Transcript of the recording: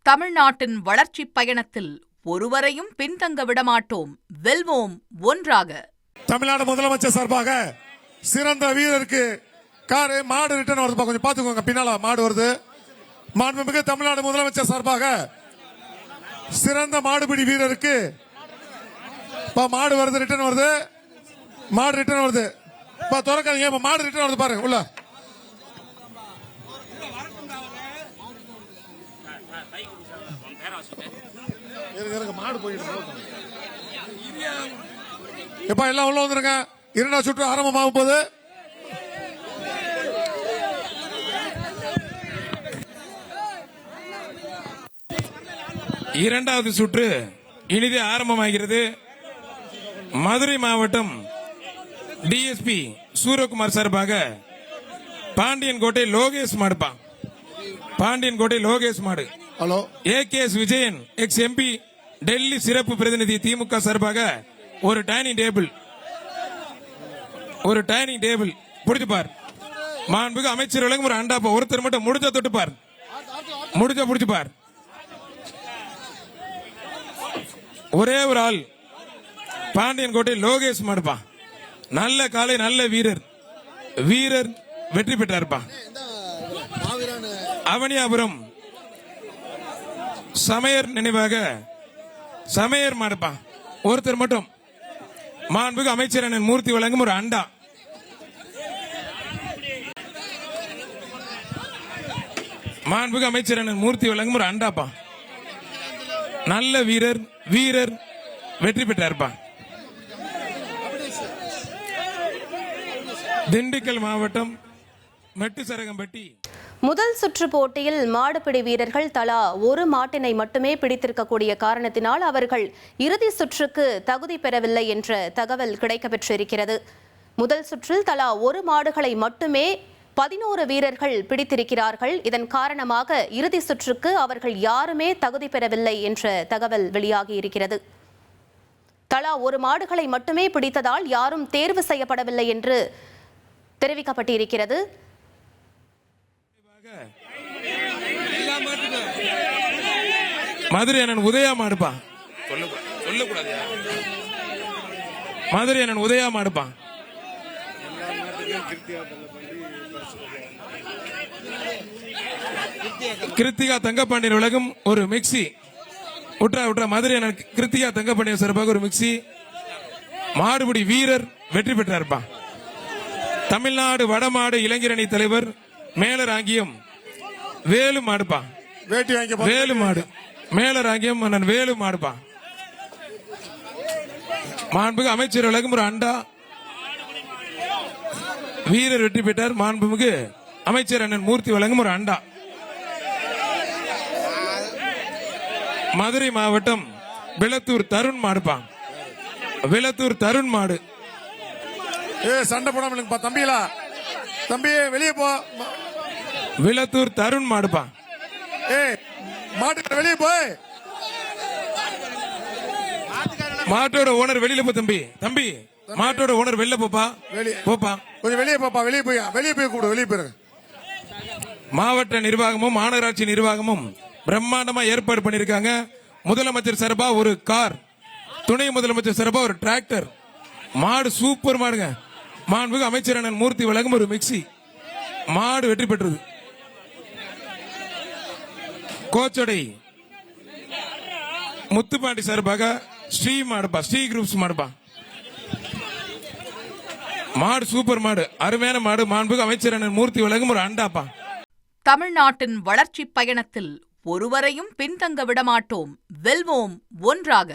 தமிழ்நாட்டின் வளர்ச்சிப் பயணத்தில் ஒருவரையும் பின்தங்க விடமாட்டோம், வெல்வோம் ஒன்றாக. தமிழ்நாடு முதலமைச்சர் சார்பாக சிறந்த வீரருக்கு காரு மாடு ரிட்டர்ன் வருது, கொஞ்சம் பாத்துக்கோங்க, பின்னால மாடு வருது. மாண்புமிகு தமிழ்நாடு முதலமைச்சர் சார்பாக சிறந்த மாடுபிடி வீரருக்கு மாடு வருது, ரிட்டர்ன் வருது, மாடு ரிட்டர்ன் வருது. திறக்காதீங்க, மாடு ரிட்டர்ன் வருது பாருங்க உள்ள. மாடு போயிட்டு எல்லாம் உள்ள வந்துருங்க. இரண்டாவது சுற்று ஆரம்பமாகும் போது இரண்டாவது சுற்று இனிதே ஆரம்பமாகிறது. மதுரை மாவட்டம் டிஎஸ்பி சூரியகுமார் சார்பாக பாண்டியன் கோட்டை லோகேஷ் மாடுப்பா. பாண்டியன் கோட்டை லோகேஷ் மாடு. Hello. AKS Vijayan ex MP Delhi சிறப்பு பிரதிநிதி திமுக சார்பாக ஒரு டைனிங் டேபிள் பிடிச்சு பார். மாண்புமிகு அமைச்சர் விளங்கும் ஒரு அண்டாப்பா. ஒருத்தர் மட்டும் முடிஞ்ச தொட்டு பார், முடிஞ்ச பிடிச்சு பார். ஒரே ஒரு ஆள் பாண்டியன் கோட்டை லோகேஷ் மாடுப்பா. நல்ல காலை, நல்ல வீரர் வெற்றி பெற்றார்ப்பா. அவனியாபுரம் சமையர் நினைவாக சமையர் மாடுப்பா. ஒருத்தர் மட்டும் மாண்புமிகு அமைச்சர் அண்ணன் மூர்த்தி வழங்கும் ஒரு அண்டா. மாண்புமிகு அமைச்சர் அண்ணன் மூர்த்தி வழங்கும் ஒரு அண்டாப்பா. நல்ல வீரர் வெற்றி பெற்றார்ப்பா. திண்டுக்கல் மாவட்டம் மெட்டுசரகம்பட்டி. முதல் சுற்று போட்டியில் மாடுபிடி வீரர்கள் தலா ஒரு மாட்டினை மட்டுமே பிடித்திருக்கக்கூடிய காரணத்தினால் அவர்கள் இறுதி சுற்றுக்கு தகுதி பெறவில்லை என்ற தகவல் கிடைக்கப்பெற்றிருக்கிறது. முதல் சுற்றில் தலா ஒரு மாடுகளை மட்டுமே 11 வீரர்கள் பிடித்திருக்கிறார்கள். இதன் காரணமாக இறுதி சுற்றுக்கு அவர்கள் யாருமே தகுதி பெறவில்லை என்ற தகவல் வெளியாகி இருக்கிறது. தலா ஒரு மாடுகளை மட்டுமே பிடித்ததால் யாரும் தேர்வு செய்யப்படவில்லை என்று தெரிவிக்கப்பட்டிருக்கிறது. மதுரை அண்ணன் உதயா மாடுப்பா. சொல்லக்கூடாது. மதுரை அண்ணன் உதயா மாடுப்பா. கிருத்திகா தங்கப்பாண்டியன் உலகம் ஒரு மிக்சி. உட்ரா மதுரை அண்ணன் கிருத்திகா தங்கப்பாண்டியன் சார்பாக ஒரு மிக்சி. மாடுபிடி வீரர் வெற்றி பெற்றார்ப்பா. தமிழ்நாடு வடமாடு இளைஞரணி தலைவர் மேலராங்கியம் வேலு மாடுப்பா. வேலு மாடு மேலராங்கியம் அண்ணன் வேலு மாடுப்பா. மாண்புமிகு அமைச்சர் வழங்கும் ஒரு அண்டா. வீரர் வெற்றி பெற்றார். மாண்புமிகு அமைச்சர் அண்ணன் மூர்த்தி வழங்கும் ஒரு அண்டா. மதுரை மாவட்டம் விளத்தூர் தருண் மாடுப்பா. விளத்தூர் தருண் மாடு. சண்டை போடாம தம்பிகளா, தம்பி வெளியே போ. விளத்தூர் தருண் மாடுப்பா. மாட்டு வெளியே போய். மாட்டோட ஓனர் வெளியில போ தம்பி. மாட்டோட ஓனர் வெளில போப்பா. கொஞ்சம் வெளியே போப்பா. வெளியே போய் கூட வெளியே போயிருங்க. மாவட்ட நிர்வாகமும் மாநகராட்சி நிர்வாகமும் பிரம்மாண்டமா ஏற்பாடு பண்ணிருக்காங்க. முதலமைச்சர் சார்பா ஒரு கார், துணை முதலமைச்சர் சார்பா ஒரு டிராக்டர். மாடு சூப்பர் மாடுங்க. மாண்புமிகு அமைச்சர் அண்ணன் மூர்த்தி வழங்கும் ஒரு மிக்சி. மாடு வெற்றி பெற்றது. கோச்சடை முத்துப்பாண்டி சார்பாக ஸ்ரீ மாடுப்பா. ஸ்ரீ குரூப்ஸ் மாடுப்பா. மாடு சூப்பர் மாடு, அருமையான மாடு. மாண்புமிகு அமைச்சர் அண்ணன் மூர்த்தி வழங்கும் ஒரு அண்டாப்பா. தமிழ்நாட்டின் வளர்ச்சிப் பயணத்தில் ஒருவரையும் பின்தங்க விடமாட்டோம், வெல்வோம் ஒன்றாக.